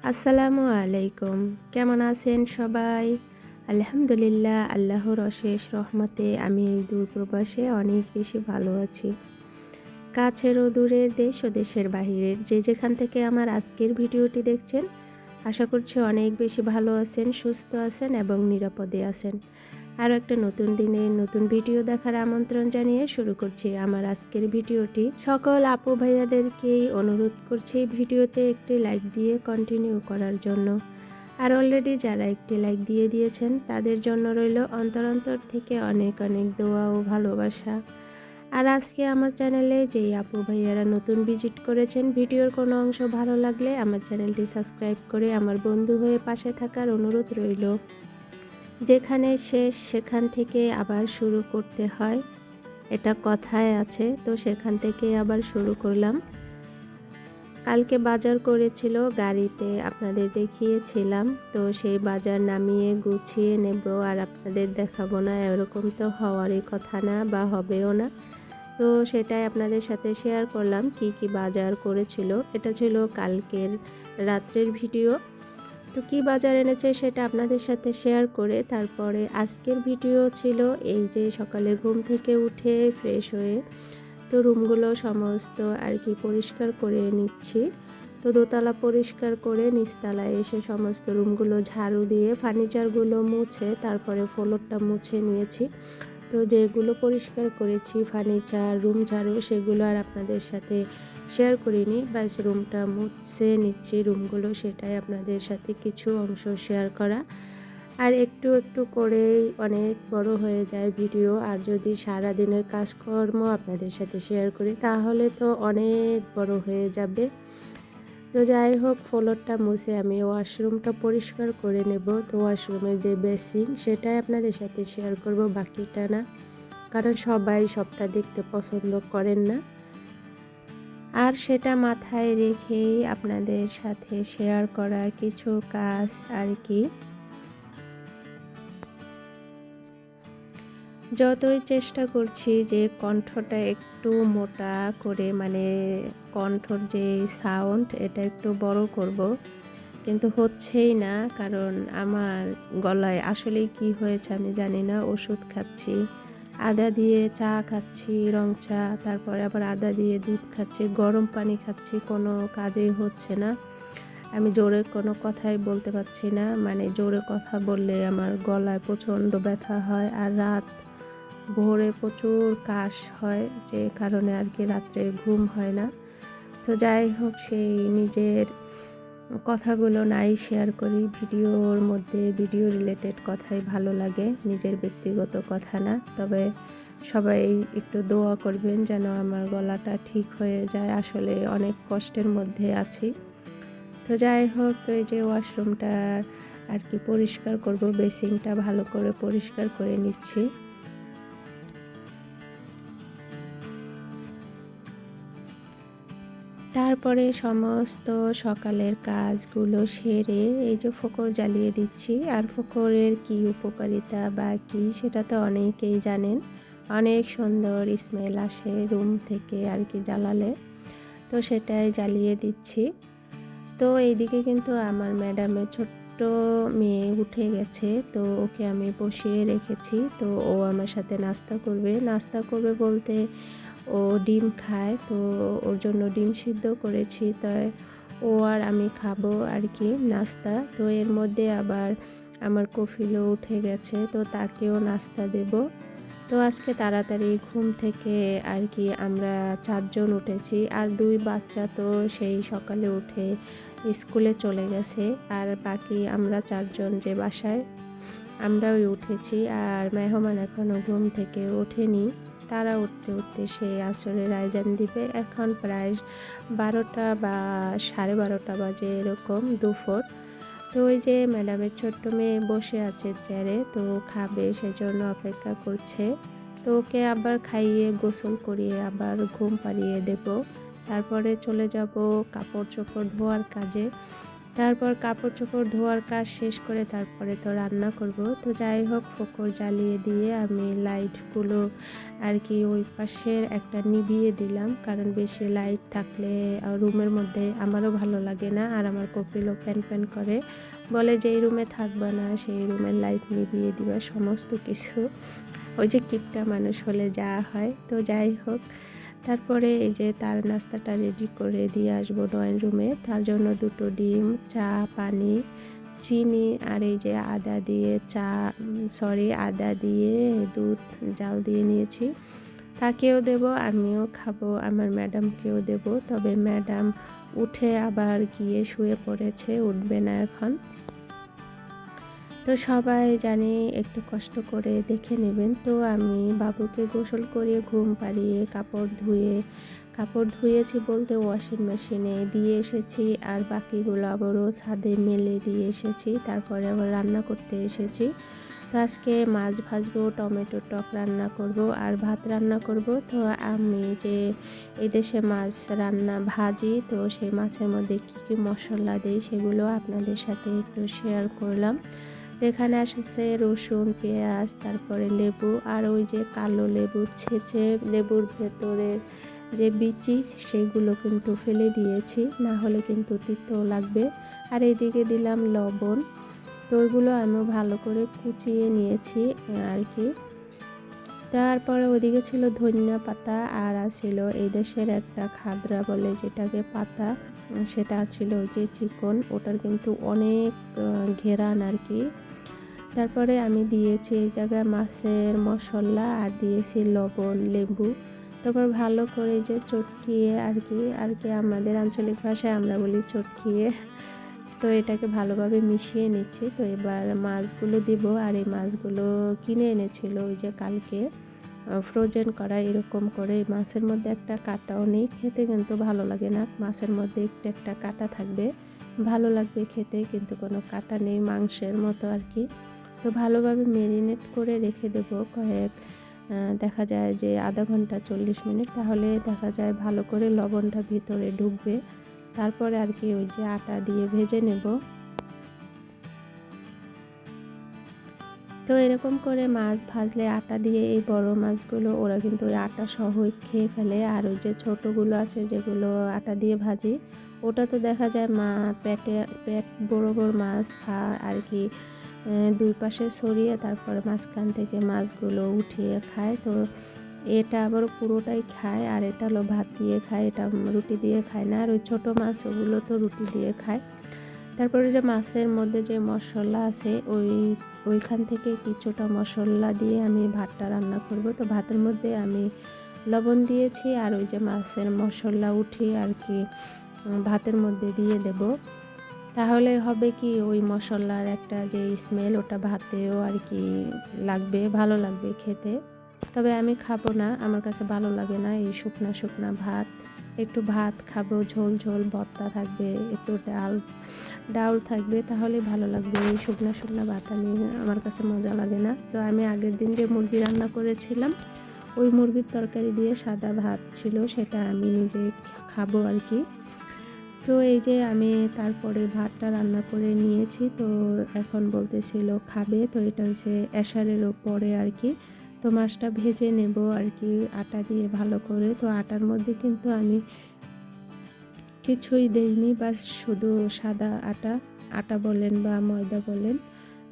আসসালামু আলাইকুম। কেমন আছেন সবাই? আলহামদুলিল্লাহ, আল্লাহর অশেষ রহমতে আমি এই দূরপ্রবাসে অনেক বেশি ভালো আছি। কাছের ও দূরের দেশ ও দেশের বাহিরের যে যেখান থেকে আমার আজকের ভিডিওটি দেখছেন, আশা করছি অনেক বেশি ভালো আছেন, সুস্থ আছেন এবং নিরাপদে আছেন। আরও একটা নতুন দিনের নতুন ভিডিও দেখার আমন্ত্রণ জানিয়ে শুরু করছি আমার আজকের ভিডিওটি। সকল আপু ভাইয়াদেরকেই অনুরোধ করছি ভিডিওতে একটি লাইক দিয়ে কন্টিনিউ করার জন্য। আর অলরেডি যারা একটি লাইক দিয়ে দিয়েছেন তাদের জন্য রইল অন্তর থেকে অনেক অনেক দোয়া ও ভালোবাসা। আর আজকে আমার চ্যানেলে যেই আপু ভাইয়ারা নতুন ভিজিট করেছেন, ভিডিওর কোনো অংশ ভালো লাগলে আমার চ্যানেলটি সাবস্ক্রাইব করে আমার বন্ধু হয়ে পাশে থাকার অনুরোধ রইল। যেখানে শেষ সেখান থেকে আবার শুরু করতে হয়, এটা কথায় আছে, তো সেখান থেকে আবার শুরু করলাম। কালকে বাজার করেছিল গাড়িতে, আপনাদের দেখিয়েছিলাম, তো সেই বাজার নামিয়ে গুছিয়ে নেব আর আপনাদের দেখাবো না, এরকম তো হওয়ারই কথা না বা হবেও না। তো সেটাই আপনাদের সাথে শেয়ার করলাম কি কি বাজার করেছিল। এটা ছিল কালকের রাত্রের ভিডিও। তো কি বাজার এনেছে সেটা আপনাদের সাথে শেয়ার করে তারপরে আজকের ভিডিও ছিল এই যে সকালে ঘুম থেকে উঠে ফ্রেশ হয়ে তো রুমগুলো সমস্ত আর কি পরিষ্কার করে নিচ্ছি। তো দোতলা পরিষ্কার করে নিচতলায় এসে সমস্ত রুমগুলো ঝাড়ু দিয়ে ফার্নিচারগুলো মুছে তারপরে ফ্লোরটা মুছে নিয়েছি। তো যেগুলো পরিষ্কার করেছি ফার্নিচার রুম ঝাড়ু সেগুলো আর আপনাদের সাথে শেয়ার করিনি, ব্যাস রুমটা মুছে নিচ্ছি রুমগুলো, সেটাই আপনাদের সাথে কিছু অংশ শেয়ার করা। আর একটু একটু করেই অনেক বড় হয়ে যায় ভিডিও, আর যদি সারা দিনের কাজকর্ম আপনাদের সাথে শেয়ার করি তাহলে তো অনেক বড় হয়ে যাবে। তো যাই হোক, ফ্লোরটা মুছে আমি ওয়াশরুমটা পরিষ্কার করে নেব। তো ওয়াশরুমের যে বেসিন সেটাই আপনাদের সাথে শেয়ার করব, বাকিটা না, কারণ সবাই সবটা দেখতে পছন্দ করেন না। আর সেটা মাথায় রেখেই আপনাদের সাথে শেয়ার করা কিছু কাজ আর কি। যতই চেষ্টা করছি যে কণ্ঠটা একটু মোটা করে, মানে কণ্ঠর যে সাউন্ড এটা একটু বড় করব, কিন্তু হচ্ছেই না, কারণ আমার গলায় আসলেই কি হয়েছে আমি জানি না। ওষুধ খাচ্ছি, আদা দিয়ে চা খাচ্ছি, রং চা, তারপরে আবার আদা দিয়ে দুধ খাচ্ছি, গরম পানি খাচ্ছি, কোনো কাজেই হচ্ছে না। আমি জোরে কোনো কথাই বলতে পারছি না, মানে জোরে কথা বললে আমার গলায় প্রচণ্ড ব্যথা হয় আর ভোরে প্রচুর কাশ হয়, যে কারণে আর কি রাত্রে ঘুম হয় না। তো যাই হোক, সেই নিজের কথাগুলো নাই শেয়ার করি ভিডিওর মধ্যে, ভিডিও রিলেটেড কথাই ভালো লাগে, নিজের ব্যক্তিগত কথা না। তবে সবাই একটু দোয়া করবেন যেন আমার গলাটা ঠিক হয়ে যায়, আসলে অনেক কষ্টের মধ্যে আছি। তো যাই হোক, তো এই যে ওয়াশরুমটা আর কি পরিষ্কার করব, বেসিনটা ভালো করে পরিষ্কার করে নিচ্ছি। তারপরে সমস্ত সকালের কাজগুলো সেরে এই যে ফোকর জ্বালিয়ে দিচ্ছি। আর ফোকরের কি উপকারিতা বা কি সেটা তো অনেকেই জানেন, অনেক সুন্দর স্মেল আসে রুম থেকে আর কি জ্বালালে, তো সেটাই জ্বালিয়ে দিচ্ছি। তো এইদিকে কিন্তু আমার ম্যাডামের ছোট্ট মেয়ে উঠে গেছে, তো ওকে আমি বসিয়ে রেখেছি। তো ও আমার সাথে নাস্তা করবে, নাস্তা করবে বলতে ও ডিম খায়, তো ওর জন্য ডিম সিদ্ধ করেছি, তাই ও আর আমি খাবো আর কি নাস্তা। তো এর মধ্যে আবার আমার কফিলও উঠে গেছে, তো তাকেও নাস্তা দেব। তো আজকে তাড়াতাড়ি ঘুম থেকে আর কি আমরা 4 জন উঠেছি, আর 2 বাচ্চা তো সেই সকালে উঠে স্কুলে চলে গেছে, আর বাকি আমরা 4 জন যে বাসায় আমরাও উঠেছি। আর মেহমান এখনও ঘুম থেকে ওঠেনি, তারা উঠতে উঠতে সে আসরের আয়োজন দিবে। এখন প্রায় 12টা বা 12:30 বাজে এরকম দুপুর। তো ওই যে ম্যাডামের ছোট্ট মেয়ে বসে আছে চেয়ারে, তো খাবে সেজন্য অপেক্ষা করছে। তো ওকে আবার খাইয়ে গোসল করিয়ে আবার ঘুম পাড়িয়ে দেব, তারপরে চলে যাব কাপড় চোপড় ধোয়ার কাজে। তারপর কাপড় চোপড় ধোয়ার কাজ শেষ করে তারপরে তো রান্না করব। তো যাই হোক, ফোকর জ্বালিয়ে দিয়ে আমি লাইটগুলো আর কি ওই পাশের একটা নিভিয়ে দিলাম, কারণ বেশি লাইট থাকলে রুমের মধ্যে আমারও ভালো লাগে না, আর আমার কপিলও প্যান প্যান করে, বলে যে এই রুমে থাকবা না, সেই রুমের লাইট নিভিয়ে দিবা, সমস্ত কিছু ওই যে কিপটা মানুষ হলে যা হয়। তো যাই হোক, তারপরে এই যে তার নাস্তাটা রেডি করে দিয়ে আসবো ড্রয়িং রুমে। তার জন্য 2টো ডিম, চা, পানি, চিনি আর এই যে আদা দিয়ে আদা দিয়ে দুধ জাল দিয়ে নিয়েছি। তাকেও দেব, আমিও খাবো, আমার ম্যাডামকেও দেব। তবে ম্যাডাম উঠে আবার গিয়ে শুয়ে পড়েছে, উঠবে না এখন। তো সবাই জানি একটু কষ্ট করে দেখে নেবেন। তো আমি বাবুকে গোসল করিয়ে ঘুম পাড়িয়ে কাপড় ধুয়েছি বলতে ওয়াশিং মেশিনে দিয়ে এসেছি, আর বাকিগুলো আবারও ছাদে মেলে দিয়ে এসেছি। তারপরে আবার রান্না করতে এসেছি। তো আজকে মাছ ভাজবো, টমেটো টক রান্না করব আর ভাত রান্না করব। তো আমি যে এই দেশে মাছ ভাজি, তো সেই মাছের মধ্যে কী মশলা দিই সেগুলো আপনাদের সাথে একটু শেয়ার করলাম। তো এখানে আসছে রসুন, পেঁয়াজ, তারপরে লেবু, আর ওই যে কালো লেবু ছেঁচে লেবুর ভেতরে যে বিচি সেগুলো কিন্তু ফেলে দিয়েছি, না হলে কিন্তু তিতো লাগবে। আর এইদিকে দিলাম লবণ। তো ওইগুলো আমি ভালো করে কুচিয়ে নিয়েছি আর কি। তারপরে ওদিকে ছিল ধনিয়া পাতা, আর ছিল এই দেশের একটা খাদরা বলে যেটাকে পাতা, সেটা ছিল ওই যে চিকন, ওটার কিন্তু অনেক ঘেরান আর কি। তারপরে আমি দিয়েছি এই জায়গায় মাছের মশলা আর দিয়েছি লবণ, লেবু। তারপর ভালো করে যে চটকিয়ে আর কি আমাদের আঞ্চলিক ভাষায় আমরা বলি চটকিয়ে। তো এটাকে ভালোভাবে মিশিয়ে নিচ্ছি। তো এবার মাছগুলো দিব, আর এই মাছগুলো কিনে এনেছিল ওই যে কালকে ফ্রোজেন করা, এরকম করে। এই মাছের মধ্যে একটা কাঁটাও নেই, খেতে কিন্তু ভালো লাগে না। মাছের মধ্যে একটা কাঁটা থাকবে, ভালো লাগবে খেতে, কিন্তু কোনো কাঁটা নেই, মাংসের মতো আর কি। তো ভালোভাবে ম্যারিনেট করে রেখে দেব দেখা যায় যে আধা ঘন্টা 40 মিনিট, তাহলে দেখা যায় ভালো করে লবণটা ভিতরে ঢুকবে। তারপরে আর কি ওই যে আটা দিয়ে ভেজে নেব। তো এরকম করে মাছ ভাজলে আটা দিয়ে, এই বড় মাছগুলো ওরা কিন্তু ওই আটা সহ খেয়ে ফেলে, আর ওই যে ছোটোগুলো আছে যেগুলো আটা দিয়ে ভাজি, ওটা তো দেখা যায় পেট বড় বড় মাছ আর কি দুই পাশে ছড়িয়ে তারপরে মাঝখান থেকে মাছগুলো উঠিয়ে খায়। তো এটা আবার পুরোটাই খায়, আর এটা হলো ভাত দিয়ে খায়, এটা রুটি দিয়ে খায় না। আর ওই ছোটো মাছ ওগুলো তো রুটি দিয়ে খায়। তারপরে যে মাছের মধ্যে যে মশলা আছে ওইখান থেকে কিছুটা মশলা দিয়ে আমি ভাতটা রান্না করব। তো ভাতের মধ্যে আমি লবণ দিয়েছি, আর ওই যে মাছের মশলা উঠিয়ে আর কি ভাতের মধ্যে দিয়ে দেব। তাহলে হবে কি, ওই মশলার একটা যে স্মেল ওটা ভাতেও আর কি লাগবে, ভালো লাগবে খেতে। তবে আমি খাবো না, আমার কাছে ভালো লাগে না এই শুকনা শুকনা ভাত। একটু ভাত খাবো, ঝোল ঝোল ভর্তা থাকবে, একটু ডাউল থাকবে, তাহলে ভালো লাগবে। এই শুকনা শুকনা ভাত আমার কাছে মজা লাগে না। তো আমি আগের দিন যে মুরগি রান্না করেছিলাম, ওই মুরগির তরকারি দিয়ে সাদা ভাত ছিল, সেটা আমি নিজে খাবো আর কি। তো এই যে আমি তারপরে ভাতটা রান্না করে নিয়েছি। তো এখন বলতেছিল খাবে, তো এটা হচ্ছে এশারের ওপরে আর কি। তো মাছটা ভেজে নেব আর কি আটা দিয়ে ভালো করে। তো আটার মধ্যে কিন্তু আমি কিছুই দেইনি, বাস শুধু সাদা আটা বলেন বা ময়দা বলেন।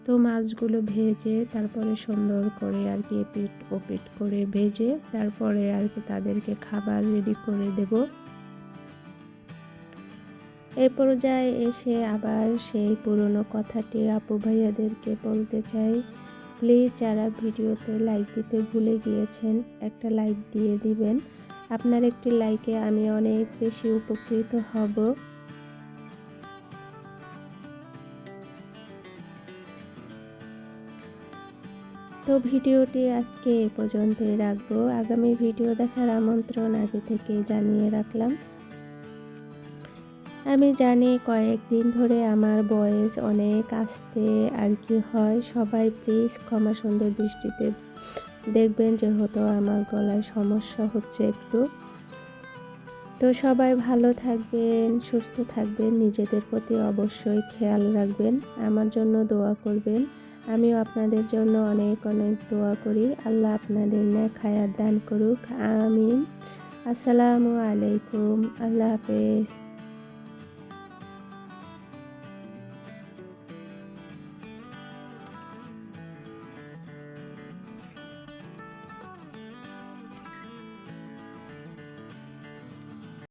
তো মাছগুলো ভেজে তারপরে সুন্দর করে আর কি এপিট ওপিট করে ভেজে তারপরে আর কি তাদেরকে খাবার রেডি করে দেব। এই পর্যায়ে এসে আবার সেই পুরনো কথাটি আপু ভাইয়াদেরকে বলতে চাই, প্লিজ যারা ভিডিওতে লাইক দিতে ভুলে গিয়েছেন একটা লাইক দিয়ে দিবেন। আপনার একটি লাইকে আমি অনেক বেশি উপকৃত হব। তো ভিডিওটি আজকে এ পর্যন্তই রাখবো। আগামী ভিডিও দেখার আমন্ত্রণ আগে থেকে জানিয়ে রাখলাম। আমি জানি কয়েকদিন ধরে আমার ভয়েস অনেক আস্তে আর কি হয়, সবাই প্লিজ ক্ষমা সুন্দর দৃষ্টিতে দেখবেন, যেহেতু আমার গলায় সমস্যা হচ্ছে একটু। তো তো সবাই ভালো থাকবেন, সুস্থ থাকবেন, নিজেদের প্রতি অবশ্যই খেয়াল রাখবেন, আমার জন্য দোয়া করবেন। আমিও আপনাদের জন্য অনেক অনেক দোয়া করি। আল্লাহ আপনাদের নেক হায়াত দান করুক, আমিন। আসসালামু আলাইকুম, আল্লাহ হাফেজ।